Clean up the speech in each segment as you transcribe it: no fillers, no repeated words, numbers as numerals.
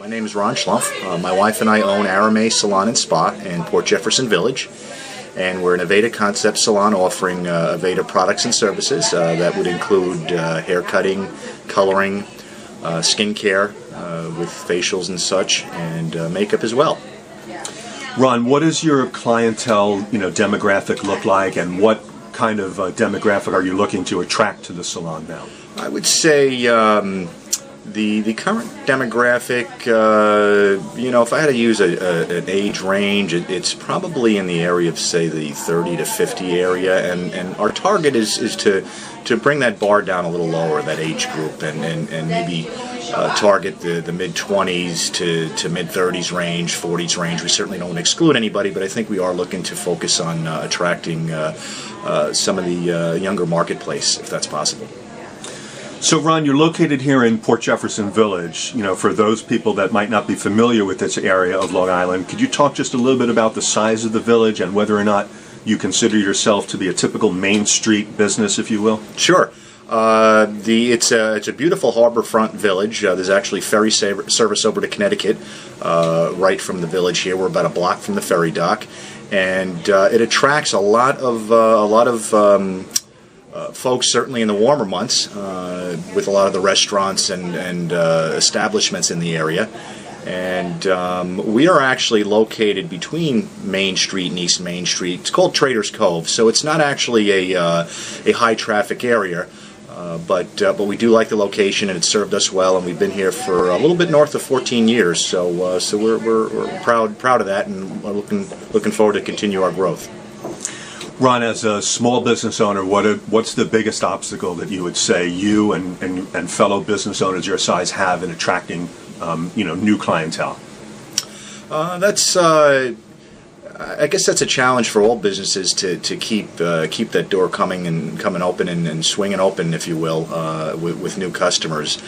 My name is Ron Schlumpf. My wife and I own Arame Salon and Spa in Port Jefferson Village, and we're an Aveda concept salon offering Aveda products and services that would include hair cutting, coloring, skin care with facials and such, and makeup as well. Ron, what does your clientele, demographic look like, and what kind of demographic are you looking to attract to the salon now? I would say the current demographic, if I had to use an age range, it's probably in the area of, say, the 30 to 50 area, and our target is to bring that bar down a little lower, that age group, and maybe target the mid-20s to mid-30s range, 40s range. We certainly don't exclude anybody, but I think we are looking to focus on attracting some of the younger marketplace, if that's possible. So, Ron, you're located here in Port Jefferson Village. For those people that might not be familiar with this area of Long Island, could you talk just a little bit about the size of the village and whether or not you consider yourself to be a typical Main Street business, if you will? Sure. It's a beautiful harborfront village. There's actually ferry service over to Connecticut right from the village here. We're about a block from the ferry dock, and it attracts a lot of folks, certainly in the warmer months, with a lot of the restaurants and establishments in the area. And we are actually located between Main Street and East Main Street. It's called Traders Cove, so it's not actually a high traffic area, but we do like the location, and it served us well, and we've been here for a little bit north of 14 years. So we're proud of that, and we're looking forward to continue our growth. Ron, as a small business owner, what's the biggest obstacle that you would say you and fellow business owners your size have in attracting new clientele? I guess that's a challenge for all businesses to keep that door coming open and swinging open, if you will, with new customers.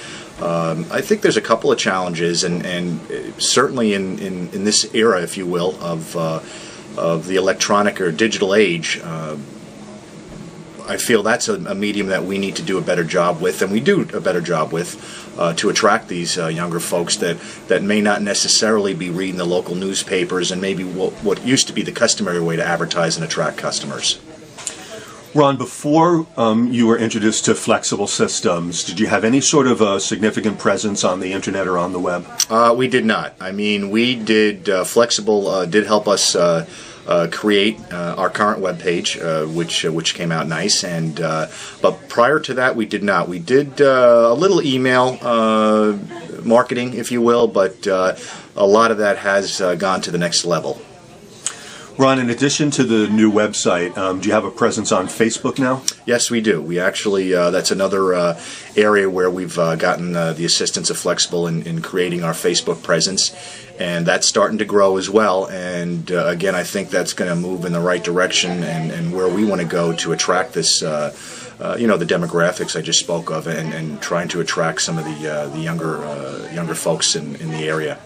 I think there's a couple of challenges, and certainly in this era, if you will, of the electronic or digital age, I feel that's a medium that we need to do a better job with, and we do a better job with, to attract these younger folks that may not necessarily be reading the local newspapers and maybe what used to be the customary way to advertise and attract customers. Ron, before you were introduced to flexible systems, did you have any sort of a significant presence on the internet or on the web? We did not. I mean, we did, Flexible did help us create our current web page, which came out nice, and but prior to that we did not. We did a little email marketing, if you will, but a lot of that has gone to the next level. Ron, in addition to the new website, do you have a presence on Facebook now? Yes, we do. We actually, that's another area where we've gotten the assistance of Flexible in creating our Facebook presence, and that's starting to grow as well. And again, I think that's going to move in the right direction and where we want to go to attract this, the demographics I just spoke of, and trying to attract some of the younger folks in the area.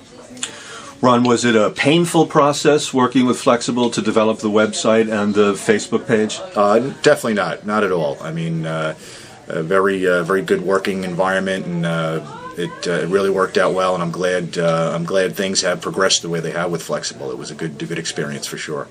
Ron, was it a painful process working with Flexible to develop the website and the Facebook page? Definitely not at all. I mean, a very good working environment, and it really worked out well. And I'm glad things have progressed the way they have with Flexible. It was a good experience for sure.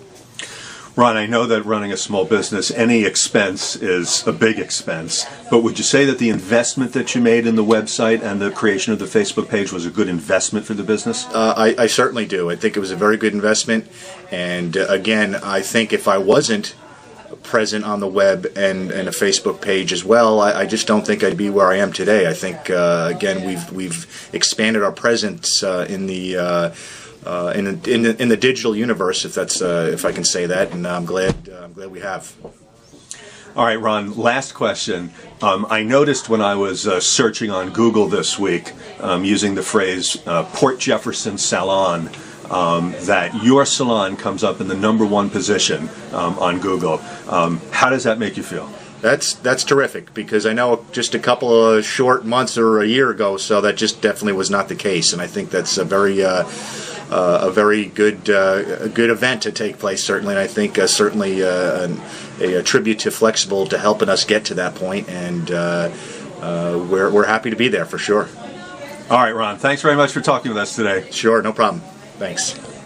Ron, I know that running a small business, any expense is a big expense, but would you say that the investment that you made in the website and the creation of the Facebook page was a good investment for the business? I certainly do. I think it was a very good investment, and again, I think if I wasn't present on the web and a Facebook page as well, I just don't think I'd be where I am today. I think again we've expanded our presence in the digital universe, if I can say that, and I'm glad we have. All right, Ron, last question. I noticed when I was searching on Google this week, using the phrase Port Jefferson Salon, that your salon comes up in the #1 position on Google. How does that make you feel? That's terrific, because I know just a couple of short months or a year ago, so that just definitely was not the case, and I think that's a very good event to take place, certainly, and I think certainly a tribute to Flexible to helping us get to that point, and we're happy to be there for sure. All right, Ron, thanks very much for talking with us today. Sure, no problem. Thanks.